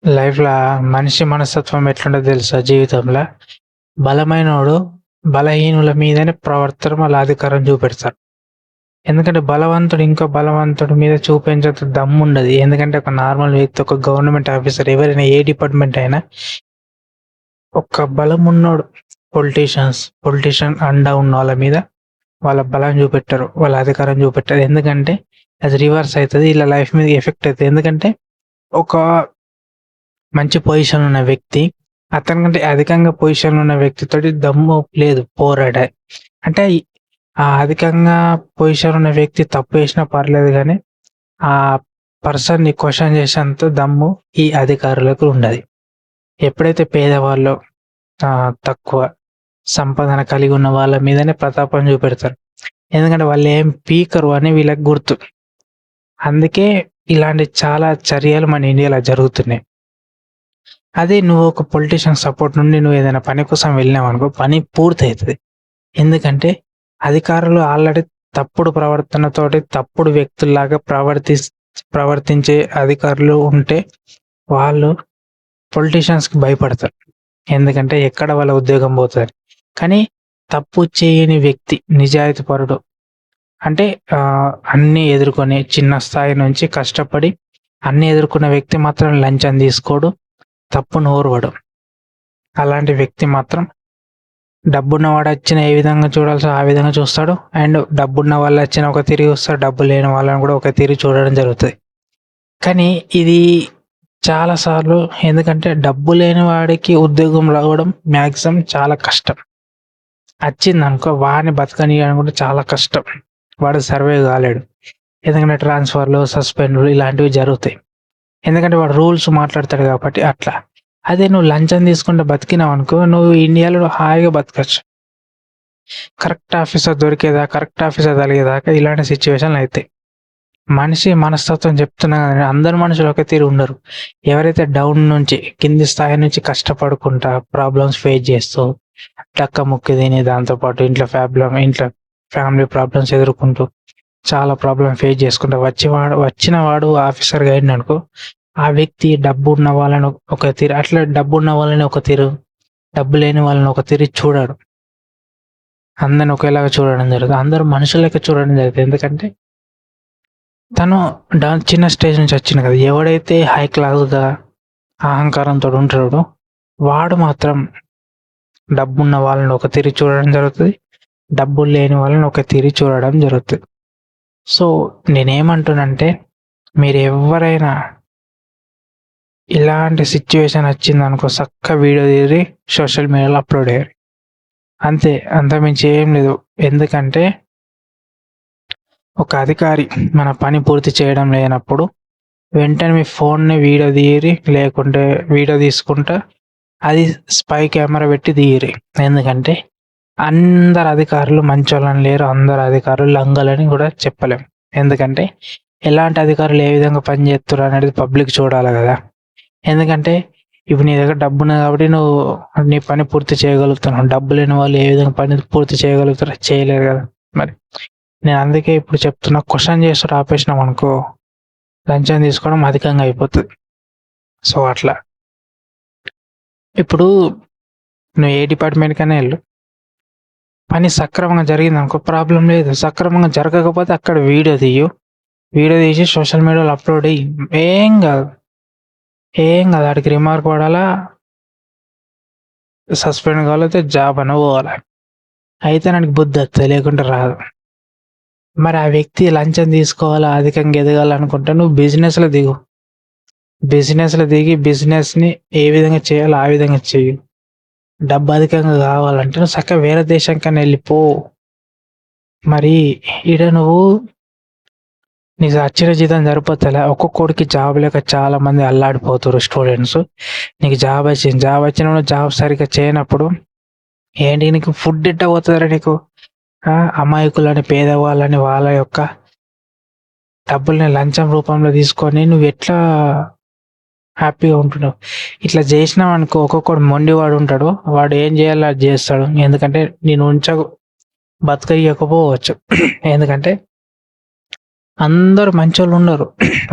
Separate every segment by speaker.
Speaker 1: లైఫ్‌ల మనిషి మనస్తత్వం ఎట్లుంటదో తెలుసా జీవితంల? బలమైనోడు బలహీనుల మీదనే ప్రవర్తన మళ్ళ అధికారం చూపెడతారు. ఎందుకంటే బలవంతుడు ఇంకో బలవంతుడి మీద చూపించేంత దమ్ముండదు. ఎందుకంటే ఒక నార్మల్ వ్యక్తి, ఒక గవర్నమెంట్ ఆఫీసర్ ఎవరైనా ఏ డిపార్ట్‌మెంట్ అయినా ఒక బలమున్నోడు పొలిటీషియన్ అండ ఉన్నోళ్ళ మీద వాళ్ళ బలం చూపెట్టరు. వాళ్ళ అధికారం చూపెట్టరు. ఎందుకంటే అది రివర్స్ అయితది. ఈళ్ళ లైఫ్ మీద ఎఫెక్ట్ అయితది. ఎందుకంటే ఒక మంచి పొజిషన్ ఉన్న వ్యక్తి అతనికంటే అధికంగా పొజిషన్ ఉన్న వ్యక్తితోటి దమ్ము లేదు పోరాడే. అంటే ఆ అధికంగా పొజిషన్ ఉన్న వ్యక్తి తప్పు చేసినా పర్లేదు గానీ, ఆ పర్సన్‌ని క్వెషన్ చేసేంత దమ్ము ఈ అధికారులకు ఉండది. ఎప్పుడైతే పేదవాళ్ళు తక్కువ సంపాదన కలిగి ఉన్న వాళ్ళ మీదనే ప్రతాపం చూపెడతారు. ఎందుకంటే వాళ్ళేం పీకరు అని వీళ్ళకి గుర్తు. అందుకే ఇలాంటి చాలా చర్యలు మన ఇండియాలో జరుగుతున్నాయి. అదే నువ్వు ఒక పొలిటీషియన్ సపోర్ట్ నుండి నువ్వు ఏదైనా పని కోసం వెళ్ళినావనుకో, పని పూర్తయితది. ఎందుకంటే అధికారులు ఆల్రెడీ తప్పుడు ప్రవర్తనతోటి తప్పుడు వ్యక్తుల్లాగా ప్రవర్తించే అధికారులు ఉంటే వాళ్ళు పొలిటీషియన్స్‌కి భయపడతారు. ఎందుకంటే ఎక్కడ వాళ్ళ ఉద్యోగం పోతదని. కానీ తప్పు చేయని వ్యక్తి, నిజాయితీపరుడు అంటే అన్నీ ఎదుర్కొని చిన్న స్థాయి నుంచి కష్టపడి అన్నీ ఎదుర్కొన్న వ్యక్తి మాత్రం లంచం తీసుకోడు, తప్పును ఓర్వడు. అలాంటి వ్యక్తి మాత్రం డబ్బున్నవాడొచ్చిన ఏ విధంగా చూడాల్సో ఆ విధంగా చూస్తాడు. అండ్ డబ్బున్న వాళ్ళొచ్చిన ఒక తీరు చూస్తాడు. డబ్బు లేని వాళ్ళని కూడా ఒక తీరు చూడడం జరుగుతది. కానీ ఇది చాలా సార్లు ఎందుకంటే డబ్బు లేని వాడికి ఉద్యోగం రావడం మాక్సిమం చాలా కష్టం. అచ్చిందనుకో వాడిని బతకనీయడం కూడా చాలా కష్టం. వాడు సర్వైవ్ కాలేడు. ఎందుకంటే ట్రాన్స్‌ఫర్‌లు, సస్పెండ్‌లు ఇలాంటివి జరుగుతాయి. ఎందుకంటే వాడు రూల్స్ మాట్లాడతాడు కాబట్టి అట్లా. అదే నువ్వు లంచం తీసుకుంటే బతికినావనుకో నువ్వు ఇండియాలో హాయిగా బతకచ్చు. కరెక్ట్ ఆఫీసర్ తగిలేదాకా ఇలాంటి సిట్యుయేషన్‌లు అయితాయి. మనిషి మనస్తత్వం చెప్తున్నా కదండీ! అందరు మనుషులు ఒకే తీరు ఉండరు. ఎవరైతే డౌన్ నుంచి కింది స్థాయి నుంచి కష్టపడుకుంటా ప్రాబ్లమ్స్ ఫేస్ చేస్తూ డక్కముక్కి తిని దాంతో పాటు ఇంట్లో ఫ్యామిలీ ప్రాబ్లమ్స్ ఎదుర్కొంటూ చాలా ప్రాబ్లమ్ ఫేస్ చేసుకుంటా వచ్చిన వాడు ఆఫీసర్‌గా అయిండనుకో ఆ వ్యక్తి డబ్బు ఉన్న వాళ్ళని ఒక తీరు, అట్లా డబ్బు ఉన్న వాళ్ళని ఒక తీరు, డబ్బు లేని వాళ్ళని ఒక తీరు చూడడు. అందరిని ఒకేలాగా చూడడం జరుగుతుంది. అందరూ మనుషుల లెక్క చూడడం జరుగుతుంది. ఎందుకంటే తను చిన్న స్టేజ్ నుంచి వచ్చిండు కదా! ఎవడైతే హై క్లాస్‌గా అహంకారంతో ఉంటాడో వాడు మాత్రం డబ్బున్న వాళ్ళని ఒక తీరు చూడడం జరుగుతది. డబ్బు లేని వాళ్ళని ఒక తీరు చూడడం జరుగుతది. సో నేనేమంటున్నానంటే మీరెవ్వరైనా ఇలాంటి సిట్యుయేషన్ వచ్చిందనుకో సక్క వీడియో తీసి సోషల్ మీడియాలో అప్లోడ్ చేయాలి. అంతే, అంతకుమించి ఏం లేదు. ఎందుకంటే ఒక అధికారి మన పని పూర్తి చేయడం లేనప్పుడు వెంటనే మీ ఫోన్‌ని లేకుంటే వీడియో తీసుకుంటా అది స్పై కెమెరా పెట్టి తీయిరి. ఎందుకంటే అందరు అధికారులు మంచోళ్ళని లేరు. అందరు అధికారులు లంగలని కూడా చెప్పలేం. ఎందుకంటే ఎలాంటి అధికారులు ఏ విధంగా పని చేస్తుర్రు అనేది పబ్లిక్ చూడాలి కదా! ఎందుకంటే ఇప్పుడు నీ దగ్గర డబ్బున్నది కాబట్టి నువ్వు నీ పని పూర్తి చేయగలుగుతున్నావు. డబ్బు లేని వాళ్ళు ఏ విధంగా పని పూర్తి చేయగలుగుతారో చేయలేరు కదా! మరి నేను అందుకే ఇప్పుడు చెప్తున్నా, క్వెషన్ చేసుడు ఆపేసినామనుకో లంచం తీసుకోవడం అధికంగా అయిపోతది. సో అట్లా. ఇప్పుడు నువ్వు ఏ డిపార్ట్‌మెంట్‌కైనా ఎళ్ళు. పని సక్రమంగా జరిగిందనుకో ప్రాబ్లమ్ లేదు. సక్రమంగా జరగకపోతే అక్కడ వీడియో తీయు. వీడియో తీసి సోషల్ మీడియాలో అప్లోడ్ ఎయ్యి. ఏం కాదు. ఆడికి రిమార్క్ పడాలా, సస్పెండ్ కావాలైతే జాబ్ అన్నా పోవాలి. అయితే నాకు బుద్ధి వస్తది, లేకుంటే రాదు. మరి ఆ వ్యక్తి లంచం తీసుకోవాలా, అధికంగా ఎదగాలనుకుంటే నువ్వు బిజినెస్‌లో దిగు. బిజినెస్‌లో దిగి బిజినెస్‌ని ఏ విధంగా చేయాలో ఆ విధంగా చెయ్యి. డబ్బు అధికంగా కావాలంటే నువ్వు చక్కగా వేరే దేశంకన్నా వెళ్ళిపో. మరి ఈడ నువ్వు నీకు వచ్చిన జీతం సరిపోతలే. ఒక్కొక్కడికి జాబ్ లేక చాలా మంది అల్లాడిపోతుర్రు స్టూడెంట్స్. నీకు జాబ్ వచ్చింది. జాబ్ వచ్చినప్పుడు జాబ్ సరిగ్గా చేయనప్పుడు ఏంటి నీకు ఫుడ్ ఎట్టా పోతదిరా నీకు? అమాయకులని, పేదవాళ్ళని వాళ్ళ యొక్క డబ్బుల్ని లంచం రూపంలో తీసుకొని నువ్వు ఎట్లా హ్యాపీగా ఉంటున్నావు? ఇట్లా చేసినావనుకో ఒక్కొక్కడు మొండివాడు ఉంటాడు. వాడు ఏం చేయాలో అది చేస్తాడు. ఎందుకంటే నేను బతకనియ్యకపోవచ్చు. ఎందుకంటే అందరూ మంచోళ్ళు ఉండరు.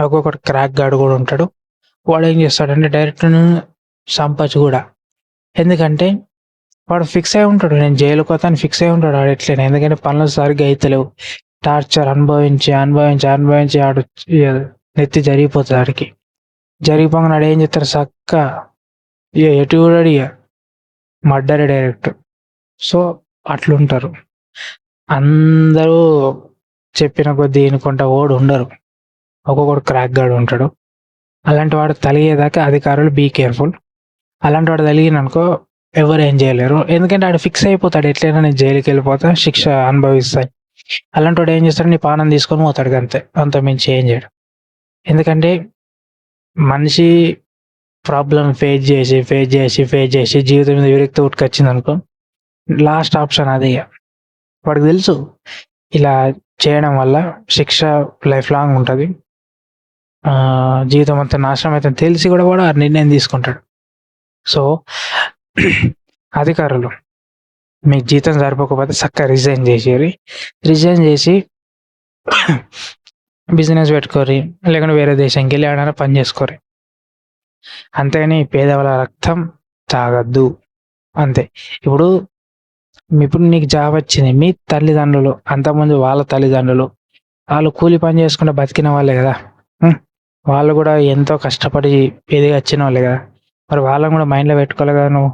Speaker 1: ఒక్కొక్కడు క్రాక్ గాడు కూడా ఉంటాడు. వాడు ఏం చేస్తాడంటే డైరెక్ట్ చంపచ్చు కూడా. ఎందుకంటే వాడు ఫిక్స్ అయి ఉంటాడు, నేను జైలుకి పోతాను ఫిక్స్ అయి ఉంటాడు వాడు ఎట్లయినా. ఎందుకంటే పనులు సరిగ్గా అయితలేవు, టార్చర్ అనుభవించి అనుభవించి అనుభవించి ఆడు నెత్తి జరిగిపోతుంది. ఆడికి జరిగిపోగానే ఆడు ఏం చేస్తారు, చక్క ఇక ఎటు చూడాడు, ఇక మర్డర్ డైరెక్ట్. సో అట్లుంటారు అందరూ. చెప్పిన కొద్దీ ఎన్నుకుంటా ఓడు ఉండరు, ఒక్కొక్కడు క్రాక్ గాడు ఉంటాడు. అలాంటి వాడు తలిగేదాకా అధికారులు బీ కేర్ఫుల్. అలాంటి వాడు తలిగిననుకో ఎవరు ఏం చేయలేరు, ఎందుకంటే ఆడు ఫిక్స్ అయిపోతాడు, ఎట్లయినా నేను జైలుకి వెళ్ళిపోతా, శిక్ష అనుభవిస్తాయి. అలాంటి వాడు ఏం చేస్తాడు, నీ పానం తీసుకొని పోతాడు అంతే, అంత మించి ఏం చేయడు. ఎందుకంటే మనిషి ప్రాబ్లం ఫేస్ చేసి ఫేస్ చేసి ఫేస్ చేసి జీవితం మీద విరక్తి ఉట్టుకొచ్చింది అనుకో, లాస్ట్ ఆప్షన్ అదే. వాడికి తెలుసు ఇలా చేయడం వల్ల శిక్ష లైఫ్ లాంగ్ ఉంటుంది, జీవితం అంతా నాశనం అయితే తెలిసి కూడా వాడు ఆ నిర్ణయం తీసుకుంటాడు. సో అధికారులు మీకు జీతం సరిపోకపోతే చక్కగా రిజైన్ చేసి బిజినెస్ పెట్టుకోరి, లేకుంటే వేరే దేశానికి వెళ్ళి ఆడైనా పని చేసుకోరి. అంతేగాని పేదవాళ్ళ రక్తం తాగద్దు అంతే. ఇప్పుడు నీకు జాబ్ వచ్చింది, మీ తల్లిదండ్రులు అంతకుముందు వాళ్ళ తల్లిదండ్రులు వాళ్ళు కూలి పని చేసుకుంటే బతికిన వాళ్ళే కదా, వాళ్ళు కూడా ఎంతో కష్టపడి ఎదిగి వచ్చిన వాళ్ళే కదా, మరి వాళ్ళని కూడా మైండ్లో పెట్టుకోవాలి కదా నువ్వు.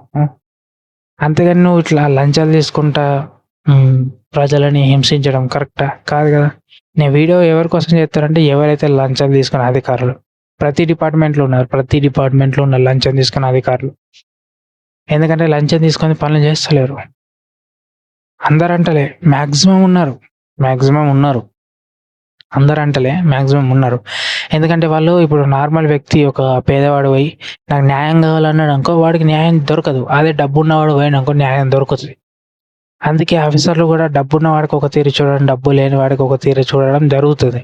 Speaker 1: అంతేగాని నువ్వు ఇట్లా లంచాలు తీసుకుంటా ప్రజలని హింసించడం కరెక్టా కాదు కదా. నేను వీడియో ఎవరి కోసం చేస్తారంటే ఎవరైతే లంచాలు తీసుకున్న అధికారులు ప్రతి డిపార్ట్మెంట్లో ఉన్నారు లంచం తీసుకున్న అధికారులు. ఎందుకంటే లంచం తీసుకొని పనులు చేస్తలేరు, అందరంటలే మ్యాక్సిమం ఉన్నారు, అందరంటలే మ్యాక్సిమం ఉన్నారు. ఎందుకంటే వాళ్ళు ఇప్పుడు నార్మల్ వ్యక్తి ఒక పేదవాడు పోయి నాకు న్యాయం కావాలన్నాడు అనుకో, వాడికి న్యాయం దొరకదు. అదే డబ్బు ఉన్నవాడు పోయిననుకో న్యాయం దొరుకుతుంది. అందుకే ఆఫీసర్లు కూడా డబ్బున్న వాడికి ఒక తీరు చూడడం, డబ్బు లేని వాడికి ఒక తీరు చూడడం జరుగుతుంది.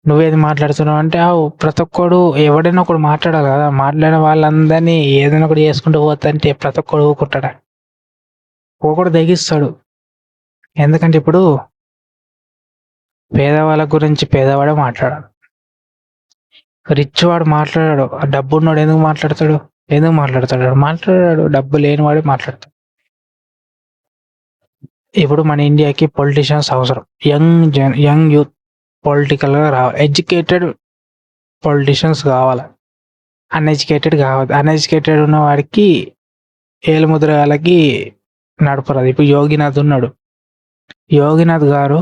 Speaker 1: నువ్వేది మాట్లాడుతున్నావు అంటే ప్రతి ఒక్కడు ఎవడైనా ఒకడు మాట్లాడాలి కదా, మాట్లాడిన వాళ్ళందరినీ ఏదైనా ఒకటి చేసుకుంటూ పోతుంటే ప్రతి ఒక్కడు ఊకుంటాడా, ఒకడు తెగిస్తాడు. ఎందుకంటే ఇప్పుడు పేదవాళ్ళ గురించి పేదవాడే మాట్లాడాడు, రిచ్ వాడు మాట్లాడాడు, ఆ డబ్బు ఉన్నవాడు ఎందుకు మాట్లాడతాడు, డబ్బు లేని వాడే మాట్లాడతాడు. ఇప్పుడు మన ఇండియాకి పొలిటీషియన్స్ అవసరం, యంగ్ యూత్ పొలిటికల్గా రావాలి, ఎడ్యుకేటెడ్ పొలిటీషియన్స్ కావాలి, అన్ఎడ్యుకేటెడ్ ఉన్న వాడికి ఏలుముద్ర వాళ్ళకి నడపరాదు. ఇప్పుడు యోగినాథ్ గారు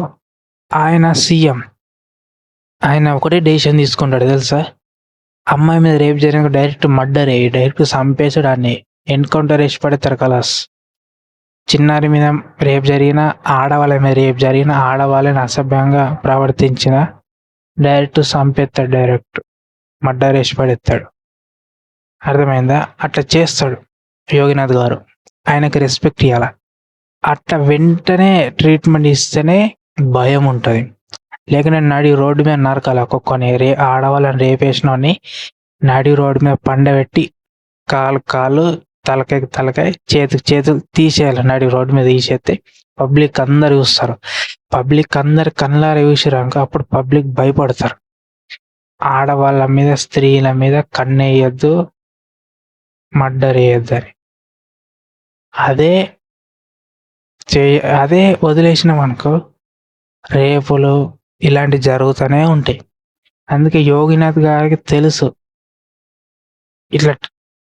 Speaker 1: ఆయన సీఎం, ఆయన ఒకటే డెసిషన్ తీసుకుంటాడు తెలుసా, అమ్మాయి మీద రేపు జరిగిన డైరెక్ట్ మర్డర్ అయ్యి డైరెక్ట్ చంపేసాడు, అన్ని ఎన్కౌంటర్ వేసి పడతారు కలాస్. చిన్నారి మీద రేపు జరిగిన, ఆడవాళ్ళ మీద రేపు జరిగిన, ఆడవాళ్ళని అసభ్యంగా ప్రవర్తించిన డైరెక్ట్ చంపేస్తాడు, డైరెక్ట్ మర్డర్ వేసి పడేస్తాడు. అర్థమైందా? అట్లా చేస్తాడు యోగినాథ్ గారు, ఆయనకి రెస్పెక్ట్ ఇవ్వాలి. అట్లా వెంటనే ట్రీట్మెంట్ ఇస్తేనే భయం ఉంటుంది. లేకుంటే నడి రోడ్డు మీద నరకాలి, ఒక్కొక్కని ఆడవాళ్ళని రేపేసినోని నడి రోడ్డు మీద పండబెట్టి కాలు తలకాయ చేతులు తీసేయాలి, నడి రోడ్డు మీద తీసేస్తే పబ్లిక్ అందరు చూస్తారు. పబ్లిక్ అందరు కళ్ళారా చూసిరాక అప్పుడు పబ్లిక్ భయపడతారు. ఆడవాళ్ళ మీద స్త్రీల మీద కన్నేయద్దు, మర్డర్ వేయద్దు అని. అదే వదిలేసినాం అనుకో రేపులు ఇలాంటివి జరుగుతూనే ఉంటాయి. అందుకే యోగినాథ్ గారికి తెలుసు ఇట్లా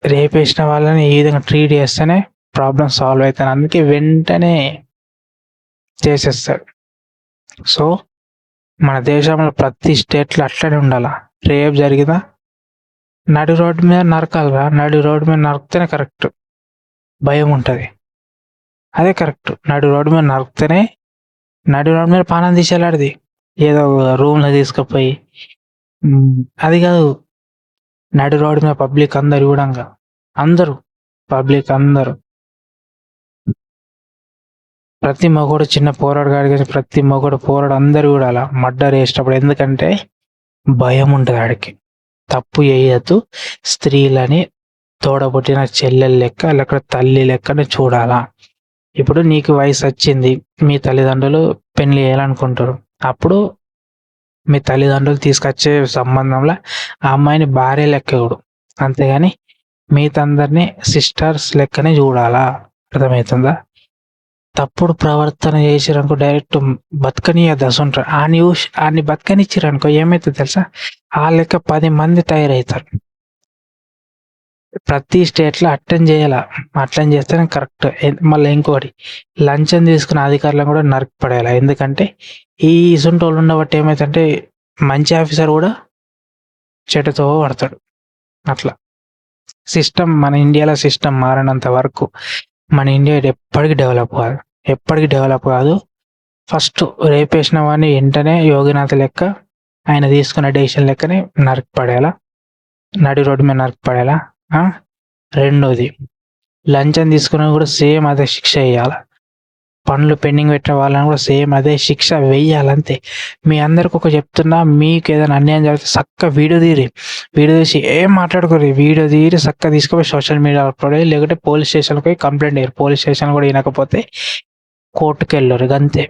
Speaker 1: రేపేసిన వాళ్ళని ఈ విధంగా ట్రీట్ చేస్తేనే ప్రాబ్లం సాల్వ్ అవుతాను, అందుకే వెంటనే చేసేస్తాడు. సో మన దేశంలో ప్రతి స్టేట్లో అట్లనే ఉండాల. రేపు జరిగినా నడి రోడ్డు మీద నరకాలరా, నడి రోడ్డు మీద నరికితేనే కరెక్ట్, భయం ఉంటుంది. అదే కరెక్ట్, నడి రోడ్డు మీద నరికితేనే, నడి రోడ్డు మీద పానం తీసేలాడిది ఏదో రూమ్లో తీసుకుపోయి, అది కాదు. నడి రోడ్డు మీద పబ్లిక్ అందరు చూడంగా, పబ్లిక్ అందరూ, ప్రతి మగోడు చిన్న పోరాడు కాదు కానీ ప్రతి మగోడు పోరాడు అందరు చూడాల మర్డర్ వేసేటప్పుడు. ఎందుకంటే భయం ఉంటుంది ఆడికి, తప్పు చేయొద్దు, స్త్రీలని తోడబుట్టిన చెల్లెలు లెక్క లేకపోతే తల్లి లెక్కనే చూడాలా. ఇప్పుడు నీకు వయసు వచ్చింది, మీ తల్లిదండ్రులు పెళ్లి చేయాలనుకుంటారు, అప్పుడు మీ తల్లిదండ్రులు తీసుకొచ్చే సంబంధంలో ఆ అమ్మాయిని భార్య లెక్క చూడు, అంతేగాని మిగతా సిస్టర్స్ లెక్కనే చూడాలా. అర్థమవుతుందా? తప్పుడు ప్రవర్తన చేసిరనుకో డైరెక్ట్ బతకనియద్దు. అసలు ఆని బతకనిచ్చిరనుకో ఏమవుతుంది తెలుసా? ఆ లెక్క 10 మంది తయారవుతారు. ప్రతి స్టేట్లో అటెండ్ చేయాల, అటెండ్ చేస్తేనే కరెక్ట్. మళ్ళీ ఇంకోటి, లంచం తీసుకున్న అధికారులను కూడా నరికి పడేయాలి. ఎందుకంటే ఈ ఇసుంటోళ్ళు ఉండబట్టి ఏమైతుందంటే మంచి ఆఫీసర్ కూడా చెడుతో పడతాడు. అట్లా సిస్టమ్, మన ఇండియాలో సిస్టమ్ మారినంత వరకు మన ఇండియా ఎప్పటికీ డెవలప్ కాదు. ఫస్ట్ రేపేసిన వాడిని వెంటనే యోగినాథ్ లెక్క ఆయన తీసుకున్న డెసిషన్ లెక్కనే నరికి పడేయాలా, నడి రోడ్డు మీద నరికి పడేయాలా. రెండోది, లంచం తీసుకున్న కూడా సేమ్ అదే శిక్ష వేయాలి. పనులు పెండింగ్ పెట్టిన వాళ్ళని కూడా సేమ్ అదే శిక్ష వేయాలంతే. మీ అందరికి ఒక చెప్తున్నా, మీకు ఏదైనా అన్యాయం జరిగితే చక్క వీడియో తీసి ఏం మాట్లాడుకోరు, వీడియో తీరి చక్క తీసుకుపోయి సోషల్ మీడియా అప్లోడ్ అయ్యి, లేకుంటే పోలీస్ స్టేషన్కి పోయి కంప్లైంట్ అయ్యారు. పోలీస్ స్టేషన్ కూడా వినకపోతే కోర్టుకు వెళ్ళరు, అంతే.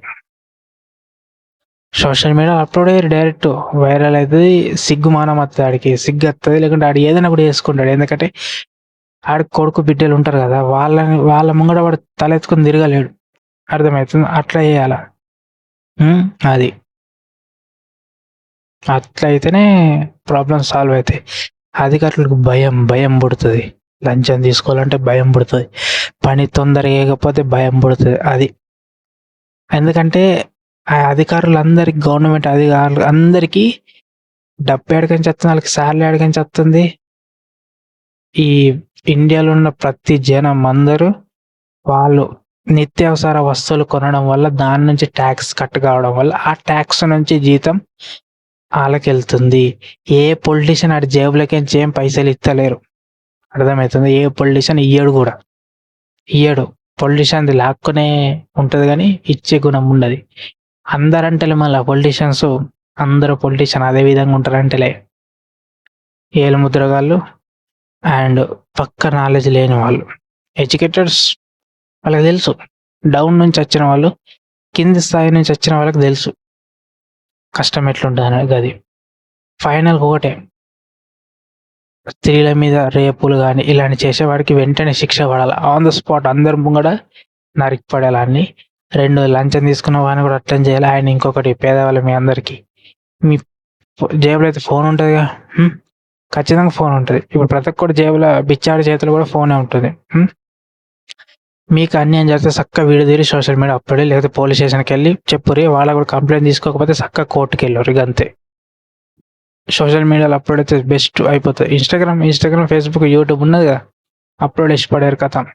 Speaker 1: సోషల్ మీడియా అప్లోడ్ అయ్యారు, డైరెక్ట్ వైరల్ అవుతుంది, సిగ్గుమానం వస్తుంది, ఆడికి సిగ్గు వస్తుంది, లేకుంటే ఆడు ఏదైనా కూడా చేసుకుంటాడు. ఎందుకంటే ఆడికి కొడుకు బిడ్డలు ఉంటారు కదా, వాళ్ళ ముంగడ వాడు తలెత్తుకుని తిరగలేడు. అర్థమవుతుంది? అట్లా చేయాల. అది అట్లా అయితేనే ప్రాబ్లం సాల్వ్ అవుతాయి. అధికారులకు భయం పుడుతుంది. లంచం తీసుకోవాలంటే భయం పుడుతుంది, పని తొందరగా వేయకపోతే భయం పుడుతుంది. అది ఎందుకంటే ఆ అధికారులందరికీ, గవర్నమెంట్ అధికారులు అందరికీ డబ్బు ఎక్కడికని వస్తుంది, వాళ్ళకి శాలరీ ఎక్కడికని వస్తుంది. ఈ ఇండియాలో ఉన్న ప్రతి జనం అందరూ వాళ్ళు నిత్యావసర వస్తువులు కొనడం వల్ల దాని నుంచి ట్యాక్స్ కట్ కావడం వల్ల ఆ ట్యాక్స్ నుంచి జీతం వాళ్ళకి వెళ్తుంది. ఏ పొలిటీషియన్ ఆడి జేబులకి ఏం పైసలు ఇస్తలేరు. అర్థమవుతుంది? ఏ పొలిటీషియన్ ఇయ్యడు. పొలిటీషియన్ది లాక్కునే ఉంటుంది కానీ ఇచ్చే గుణం ఉండదు. అందరంటలే మళ్ళీ పొలిటీషియన్స్, అందరూ పొలిటీషియన్ అదే విధంగా ఉంటారంటలే ఏలు ముద్రగాళ్ళు అండ్ పక్క నాలెడ్జ్ లేని వాళ్ళు. ఎడ్యుకేటెడ్స్ వాళ్ళకి తెలుసు, డౌన్ నుంచి వచ్చిన వాళ్ళు, కింది స్థాయి నుంచి వచ్చిన వాళ్ళకి తెలుసు కష్టం ఎట్లుంటుంది అనేది. అది ఫైనల్ ఒకటే, స్త్రీల మీద రేపులు కానీ ఇలాంటి చేసేవాడికి వెంటనే శిక్ష పడాలి, ఆన్ ద స్పాట్, అందరి ముంగడ నరికి పడాలని. రెండు, లంచం తీసుకున్న వాడిని కూడా అట్లని చేయాలి. ఆయన ఇంకొకటి, పేదవాళ్ళు మీ అందరికీ మీ జేబులో అయితే ఫోన్ ఉంటుందిగా, ఖచ్చితంగా ఫోన్ ఉంటుంది. ఇప్పుడు ప్రతి ఒక్కటి జేబులో, బిచ్చాడి చేతులు కూడా ఫోనే ఉంటుంది. మీకు అన్యాయం జరిగితే చక్క వీడియో తీరి సోషల్ మీడియా అప్లోడ్, లేకపోతే పోలీస్ స్టేషన్కి వెళ్ళి చెప్పురి. వాళ్ళకు కూడా కంప్లైంట్ తీసుకోకపోతే చక్క కోర్టుకి వెళ్ళరు, ఇక అంతే. సోషల్ మీడియాలో అప్లోడ్ అయితే బెస్ట్ అయిపోతుంది. ఇన్స్టాగ్రామ్, ఫేస్బుక్, యూట్యూబ్ ఉన్నది కదా, అప్లోడ్ చేసి పడారు కథ.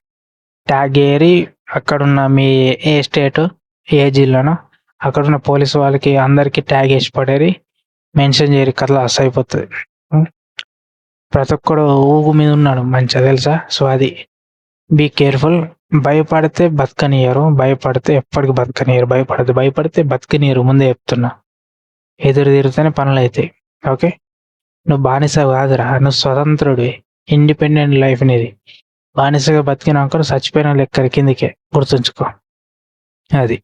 Speaker 1: ట్యాగ్ ఏరి అక్కడున్న మీ ఏ స్టేటు, ఏ జిల్లానో అక్కడున్న పోలీసు వాళ్ళకి అందరికీ ట్యాగ్ వేసి పడేరి, మెన్షన్ చేయరు, కథ అస్ అయిపోతుంది. ప్రతి ఒక్కడు ఊగు మీద ఉన్నాడు మంచిగా, తెలుసా? సో అది బీ కేర్ఫుల్. భయపడితే బతకనియరు, భయపడితే ఎప్పటికి బతకనియరు. భయపడితే బతకనియరు, ముందే చెప్తున్నా. ఎదురు తిరిగితేనే పనులు అవుతాయి. ఓకే, నువ్వు బానిస కాదురా, నువ్వు స్వతంత్రుడివి, ఇండిపెండెంట్ లైఫ్ నీది. బానిసగా బతికినాక చచ్చిపోయిన లెక్కరి కిందికే, గుర్తుంచుకో. అది